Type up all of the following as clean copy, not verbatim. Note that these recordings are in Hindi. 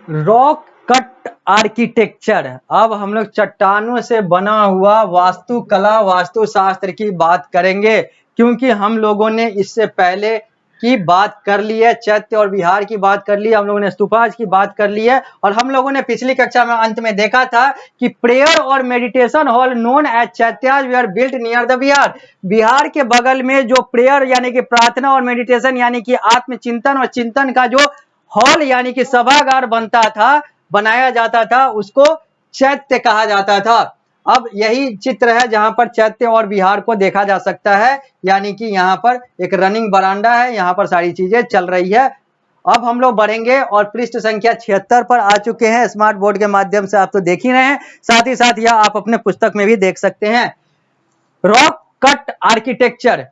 Rock cut architecture. अब हम लोग चट्टानों से बना हुआ वास्तुकला वास्तुशास्त्र की बात करेंगे, क्योंकि हम लोगों ने इससे पहले की बात कर ली है, चैत्य और विहार की बात कर ली है, हम लोगों ने स्तूपाज की बात कर ली है, और हम लोगों ने पिछली कक्षा में अंत में देखा था कि प्रेयर और meditation hall known as chaityas were built near the vihara. विहार के बगल में जो प्रेयर यानी कि प्रार्थना और मेडिटेशन यानी कि आत्मचिंतन और चिंतन का जो हॉल यानी कि सभागार बनता था, बनाया जाता था, उसको चैत्य कहा जाता था। अब यही चित्र है जहां पर चैत्य और विहार को देखा जा सकता है, यानी कि यहाँ पर एक रनिंग बरांडा है, यहाँ पर सारी चीजें चल रही है। अब हम लोग बढ़ेंगे और पृष्ठ संख्या 76 पर आ चुके हैं। स्मार्ट बोर्ड के माध्यम से आप तो देख ही रहे हैं, साथ ही साथ यह आप अपने पुस्तक में भी देख सकते हैं। रॉक कट आर्किटेक्चर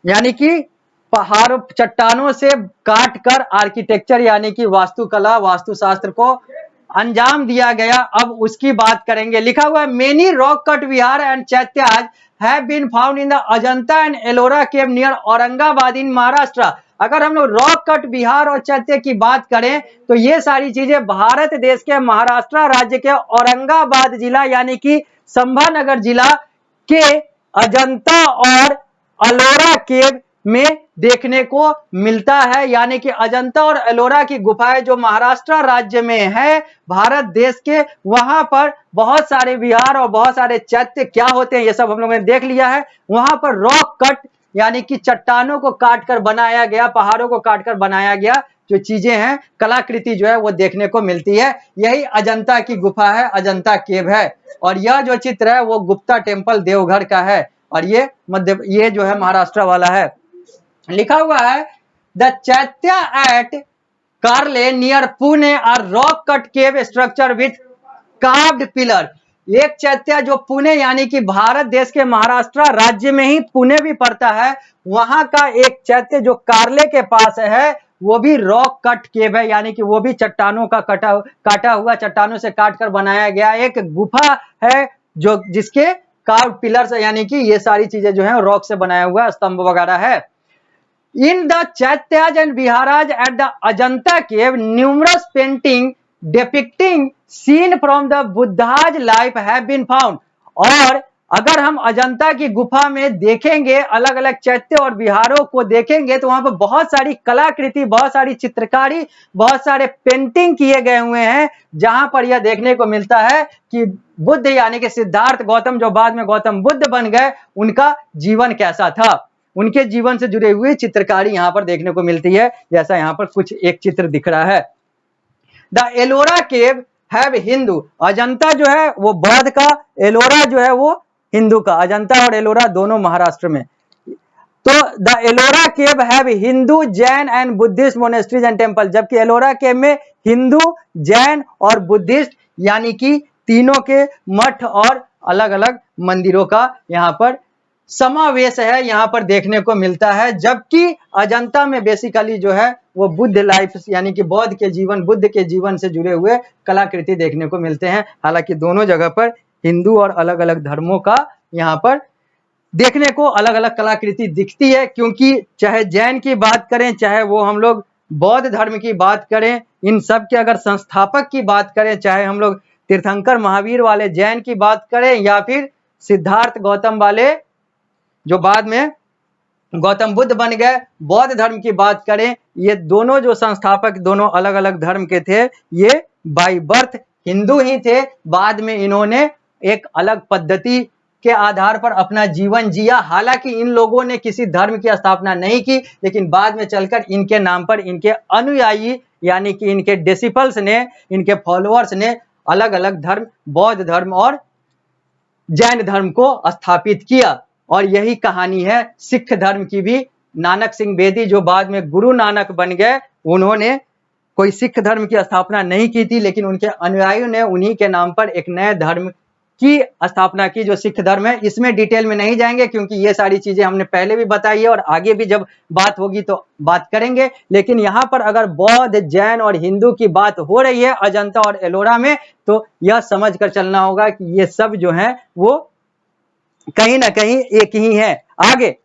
यानी कि पहाड़ चट्टानों से काट कर आर्किटेक्चर यानी कि वास्तुकला वास्तुशास्त्र को अंजाम दिया गया। अब उसकी बात करेंगे। लिखा हुआ है many rock cut vihara and chaityas have been found in the Ajanta and Ellora cave near Aurangabad in Maharashtra. अगर हम लोग रॉक कट विहार और चैत्य की बात करें तो ये सारी चीजें भारत देश के महाराष्ट्र राज्य के औरंगाबाद जिला यानी कि संभानगर जिला के अजंता और अलोरा केव में देखने को मिलता है। यानी कि अजंता और एलोरा की गुफाएं जो महाराष्ट्र राज्य में है भारत देश के, वहां पर बहुत सारे विहार और बहुत सारे चैत्य क्या होते हैं ये सब हम लोगों ने देख लिया है। वहां पर रॉक कट यानी कि चट्टानों को काटकर बनाया गया, पहाड़ों को काटकर बनाया गया जो चीजें हैं, कलाकृति जो है वो देखने को मिलती है। यही अजंता की गुफा है, अजंता केव है। और यह जो चित्र है वो गुप्ता टेम्पल देवघर का है, और ये जो है महाराष्ट्र वाला है। लिखा हुआ है the chaitya at Karle near Pune are rock cut cave structure with carved pillar. एक चैत्या जो पुणे यानी कि भारत देश के महाराष्ट्र राज्य में ही पुणे भी पड़ता है, वहां का एक चैत्य जो कार्ले के पास है वो भी रॉक कट केव है, यानी कि वो भी चट्टानों का काटा हुआ चट्टानों से काटकर बनाया गया एक गुफा है जो जिसके कार्व पिलर्स यानी कि ये सारी चीजें जो है रॉक से बनाया हुआ स्तंभ वगैरह है। In the Chaityas and Viharas at the Ajanta cave, numerous paintings depicting scene from the Buddha's life have been found. और अगर हम अजंता की गुफा में देखेंगे, अलग अलग चैत्य और विहारों को देखेंगे तो वहां पर बहुत सारी कलाकृति, बहुत सारी चित्रकारी, बहुत सारे पेंटिंग किए गए हुए हैं, जहां पर यह देखने को मिलता है कि बुद्ध यानी कि सिद्धार्थ गौतम जो बाद में गौतम बुद्ध बन गए, उनका जीवन कैसा था, उनके जीवन से जुड़े हुए चित्रकारी यहां पर देखने को मिलती है। जैसा यहां पर कुछ एक चित्र दिख रहा है। The Ellora cave have Hindu. Ajanta जो है वो बौद्ध का, एलोरा जो है वो हिंदू का। अजंता और एलोरा दोनों महाराष्ट्र में। तो the Ellora cave have Hindu Jain and Buddhist monasteries and temple. जबकि एलोरा केव में हिंदू जैन और बुद्धिस्ट यानी कि तीनों के मठ और अलग अलग मंदिरों का यहाँ पर समावेश है, यहाँ पर देखने को मिलता है। जबकि अजंता में बेसिकली जो है वो बुद्ध लाइफ यानी कि बौद्ध के जीवन, बुद्ध के जीवन से जुड़े हुए कलाकृति देखने को मिलते हैं। हालांकि दोनों जगह पर हिंदू और अलग अलग धर्मों का यहाँ पर देखने को अलग अलग कलाकृति दिखती है, क्योंकि चाहे जैन की बात करें, चाहे वो हम लोग बौद्ध धर्म की बात करें, इन सब के अगर संस्थापक की बात करें, चाहे हम लोग तीर्थंकर महावीर वाले जैन की बात करें या फिर सिद्धार्थ गौतम वाले जो बाद में गौतम बुद्ध बन गए बौद्ध धर्म की बात करें, ये दोनों जो संस्थापक दोनों अलग अलग धर्म के थे, ये बाय बर्थ हिंदू ही थे। बाद में इन्होंने एक अलग पद्धति के आधार पर अपना जीवन जिया। हालांकि इन लोगों ने किसी धर्म की स्थापना नहीं की, लेकिन बाद में चलकर इनके नाम पर इनके अनुयायी यानी कि इनके डिसिपल्स ने, इनके फॉलोअर्स ने अलग अलग धर्म, बौद्ध धर्म और जैन धर्म को स्थापित किया। और यही कहानी है सिख धर्म की भी। नानक सिंह बेदी जो बाद में गुरु नानक बन गए, उन्होंने कोई सिख धर्म की स्थापना नहीं की थी, लेकिन उनके अनुयायियों ने उन्हीं के नाम पर एक नए धर्म की स्थापना की जो सिख धर्म है। इसमें डिटेल में नहीं जाएंगे क्योंकि ये सारी चीजें हमने पहले भी बताई है और आगे भी जब बात होगी तो बात करेंगे। लेकिन यहाँ पर अगर बौद्ध, जैन और हिंदू की बात हो रही है अजंता और एलोरा में, तो यह समझ कर चलना होगा कि ये सब जो है वो कहीं ना कहीं एक ही है। आगे,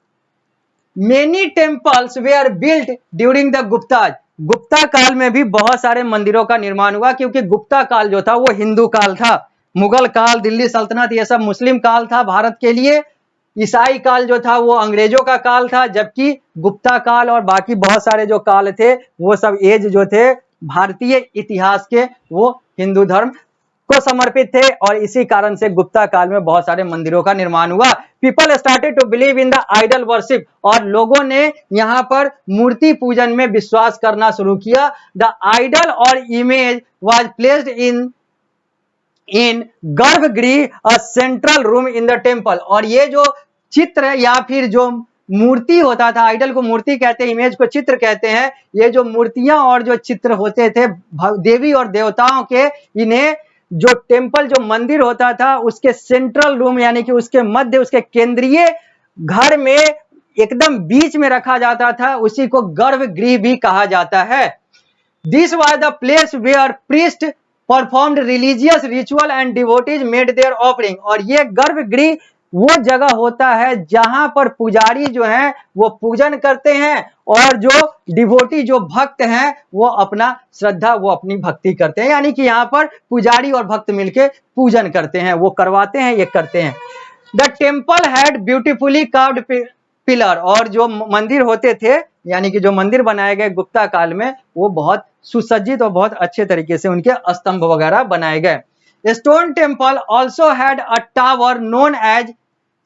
many temples were built during the Guptas. Gupta काल में भी बहुत सारे मंदिरों का निर्माण हुआ, क्योंकि गुप्ता काल जो था वो हिंदू काल था। मुगल काल, दिल्ली सल्तनत, ये सब मुस्लिम काल था भारत के लिए। ईसाई काल जो था वो अंग्रेजों का काल था, जबकि गुप्ता काल और बाकी बहुत सारे जो काल थे वो सब एज जो थे भारतीय इतिहास के, वो हिंदू धर्म को समर्पित थे, और इसी कारण से गुप्ता काल में बहुत सारे मंदिरों का निर्माण हुआ। People started to believe in the idol worship, और लोगों ने यहाँ पर मूर्ति पूजन में विश्वास करना शुरू किया। द आइडल और इमेज वाज प्लेस्ड इन गर्भगृह, a central room in the temple, और ये जो चित्र या फिर जो मूर्ति होता था, आइडल को मूर्ति कहते हैं, इमेज को चित्र कहते हैं, ये जो मूर्तियां और जो चित्र होते थे देवी और देवताओं के, इन्हें जो टेम्पल जो मंदिर होता था उसके सेंट्रल रूम यानी कि उसके मध्य, उसके केंद्रीय घर में एकदम बीच में रखा जाता था, उसी को गर्भगृह भी कहा जाता है। This was the place where priest performed religious ritual and devotees made their offering, और ये गर्भगृह वो जगह होता है जहां पर पुजारी जो हैं वो पूजन करते हैं, और जो डिवोटी जो भक्त हैं वो अपना श्रद्धा, वो अपनी भक्ति करते हैं, यानी कि यहाँ पर पुजारी और भक्त मिलके पूजन करते हैं, वो करवाते हैं, ये करते हैं। The temple had beautifully carved pillar, और जो मंदिर होते थे यानी कि जो मंदिर बनाए गए गुप्ता काल में वो बहुत सुसज्जित और बहुत अच्छे तरीके से उनके स्तंभ वगैरह बनाए गए। Stone temple also had a tower known as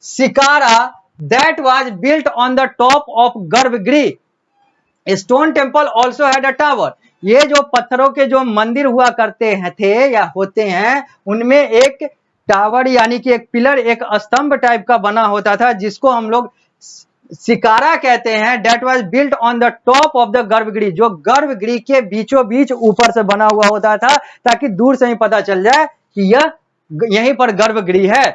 shikhara that was built on the top of garbhagriha. Stone temple also had a tower, ये जो पत्थरों के जो मंदिर हुआ करते हैं थे या होते हैं, उनमें एक टावर यानी कि एक पिलर, एक स्तंभ टाइप का बना होता था जिसको हम लोग शिकारा कहते हैं। That was built on the top of the garbhagriha, जो गर्भगृह के बीचों बीच ऊपर से बना हुआ होता था, ताकि दूर से ही पता चल जाए कि यह यहीं पर गर्भगृह है।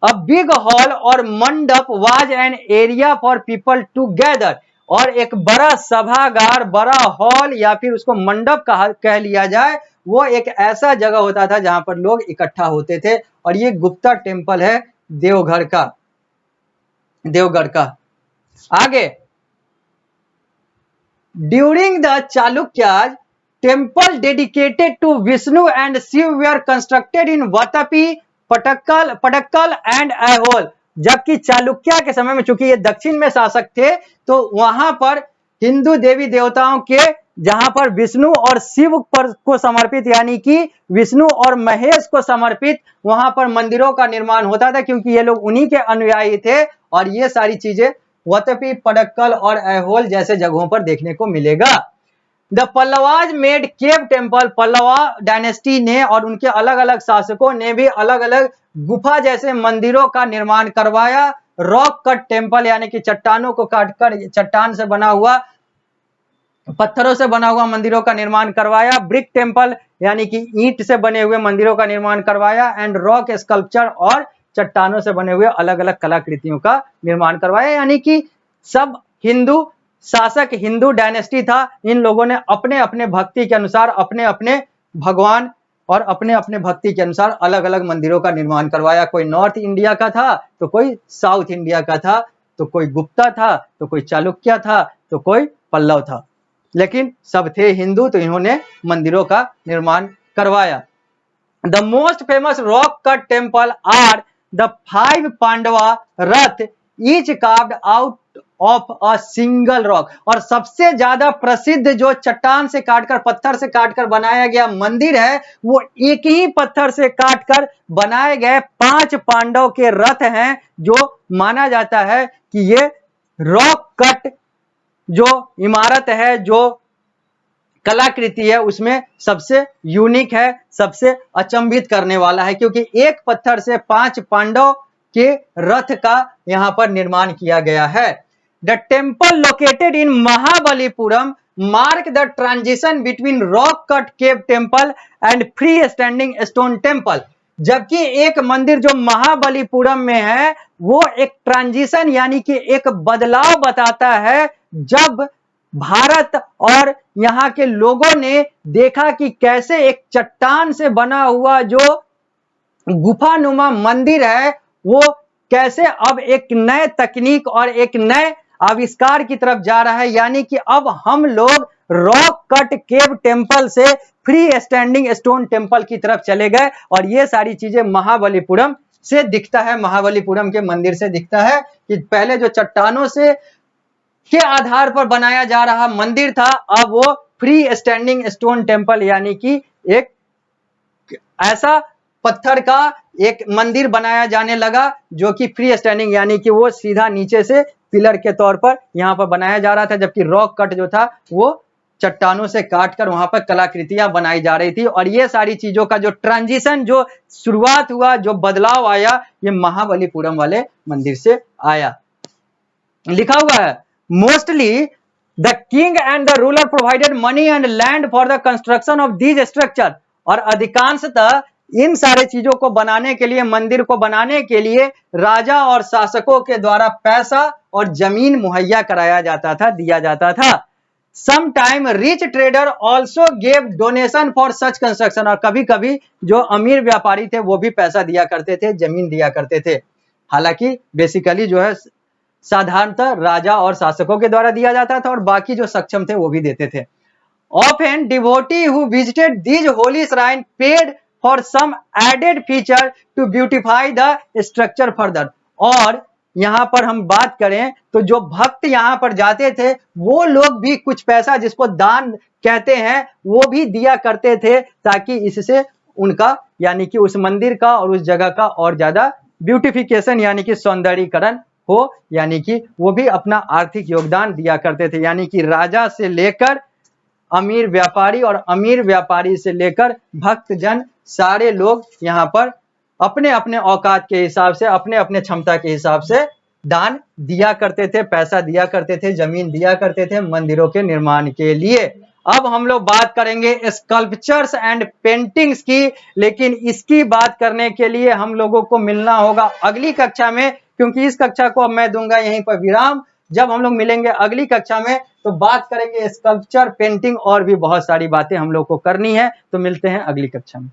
अ बिग हॉल और mandapa was an area for people to gather, और एक बड़ा सभागार, बड़ा हॉल या फिर उसको मंडप कह लिया जाए, वो एक ऐसा जगह होता था जहां पर लोग इकट्ठा होते थे। और ये गुप्ता टेम्पल है देवगढ़ का। आगे, during the Chalukyas temple dedicated to Vishnu and Shiva were constructed in Vatapi, Pattadakal and Aihole, जबकि चालुक्य के समय में, चूंकि ये दक्षिण में शासक थे, तो वहां पर हिंदू देवी देवताओं के, जहां पर विष्णु और शिव पर को समर्पित यानी कि विष्णु और महेश को समर्पित वहां पर मंदिरों का निर्माण होता था, क्योंकि ये लोग उन्हीं के अनुयायी थे। और ये सारी चीजें वतपी, पडक्कल और ऐहोल जैसे जगहों पर देखने को मिलेगा। The Pallavas made cave temple, Pallava dynasty ने और उनके अलग अलग शासकों ने भी अलग अलग गुफा जैसे मंदिरों का निर्माण करवाया। रॉक कट टेम्पल यानी कि चट्टानों को काटकर, चट्टान से बना हुआ, पत्थरों से बना हुआ मंदिरों का निर्माण करवाया। ब्रिक टेम्पल यानी कि ईंट से बने हुए मंदिरों का निर्माण करवाया। एंड रॉक स्कल्पचर, और चट्टानों से बने हुए अलग अलग कलाकृतियों का निर्माण करवाया, यानी कि सब हिंदू शासक, हिंदू डायनेस्टी था, इन लोगों ने अपने अपने भक्ति के अनुसार, अपने अपने भगवान और अपने अपने भक्ति के अनुसार अलग अलग मंदिरों का निर्माण करवाया। कोई नॉर्थ इंडिया का था, तो कोई साउथ इंडिया का था, तो कोई गुप्ता था, तो कोई चालुक्य था, तो कोई पल्लव था, लेकिन सब थे हिंदू, तो इन्होंने मंदिरों का निर्माण करवाया। The most famous rock cut temple are the 5 Pandava Rath, each carved out of a single rock, और सबसे ज्यादा प्रसिद्ध जो चट्टान से काटकर, पत्थर से काटकर बनाया गया मंदिर है, वो एक ही पत्थर से काटकर बनाए गए 5 पांडव के रथ हैं, जो माना जाता है कि ये रॉक कट जो इमारत है, जो कलाकृति है, उसमें सबसे यूनिक है, सबसे अचंभित करने वाला है, क्योंकि एक पत्थर से 5 पांडव के रथ का यहां पर निर्माण किया गया है। The temple located in Mahabalipuram mark the transition between rock cut cave temple and free standing stone temple, जबकि एक मंदिर जो महाबलीपुरम में है वो एक ट्रांजिशन यानी कि एक बदलाव बताता है, जब भारत और यहाँ के लोगों ने देखा कि कैसे एक चट्टान से बना हुआ जो गुफानुमा मंदिर है, वो कैसे अब एक नए तकनीक और एक नए आविष्कार की तरफ जा रहा है, यानी कि अब हम लोग रॉक कट केव टेम्पल से फ्री स्टैंडिंग स्टोन टेम्पल की तरफ चले गए और ये सारी चीजें महाबलीपुरम से दिखता है, महाबलीपुरम के मंदिर से दिखता है कि पहले जो चट्टानों से के आधार पर बनाया जा रहा मंदिर था, अब वो फ्री स्टैंडिंग स्टोन टेम्पल यानी कि एक ऐसा पत्थर का एक मंदिर बनाया जाने लगा जो कि फ्री स्टैंडिंग यानी कि वो सीधा नीचे से पिलर के तौर पर यहाँ पर बनाया जा रहा था, जबकि रॉक कट जो था वो चट्टानों से काटकर वहां पर कलाकृतियां बनाई जा रही थी। और ये सारी चीजों का जो ट्रांजिशन, जो शुरुआत हुआ, जो बदलाव आया, ये महाबलीपुरम वाले मंदिर से आया। लिखा हुआ है mostly the king and the ruler provided money and land for the construction of these structure. और अधिकांशतः इन सारे चीजों को बनाने के लिए, मंदिर को बनाने के लिए राजा और शासकों के द्वारा पैसा और जमीन मुहैया कराया जाता था, दिया जाता था। Some time rich trader also gave donation for such construction. और कभी कभी जो अमीर व्यापारी थे वो भी पैसा दिया करते थे, जमीन दिया करते थे। हालांकि बेसिकली जो है साधारणतः राजा और शासकों के द्वारा दिया जाता था और बाकी जो सक्षम थे वो भी देते थे। Often devotee who visited these holy shrine paid for some added feature to beautify the structure further। और यहाँ पर हम बात करें तो जो भक्त यहाँ पर जाते थे वो लोग भी कुछ पैसा, जिसको दान कहते हैं, वो भी दिया करते थे ताकि इससे उनका यानी कि उस मंदिर का और उस जगह का और ज्यादा ब्यूटिफिकेशन यानी कि सौंदर्यीकरण हो, यानी कि वो भी अपना आर्थिक योगदान दिया करते थे। यानी कि राजा से लेकर अमीर व्यापारी और अमीर व्यापारी से लेकर भक्तजन सारे लोग यहाँ पर अपने अपने औकात के हिसाब से, अपने अपने क्षमता के हिसाब से दान दिया करते थे, पैसा दिया करते थे, जमीन दिया करते थे मंदिरों के निर्माण के लिए। अब हम लोग बात करेंगे स्कल्पचर्स एंड पेंटिंग्स की, लेकिन इसकी बात करने के लिए हम लोगों को मिलना होगा अगली कक्षा में, क्योंकि इस कक्षा को अब मैं दूंगा यहीं पर विराम। जब हम लोग मिलेंगे अगली कक्षा में तो बात करेंगे स्कल्पचर, पेंटिंग और भी बहुत सारी बातें हम लोग को करनी है। तो मिलते हैं अगली कक्षा में।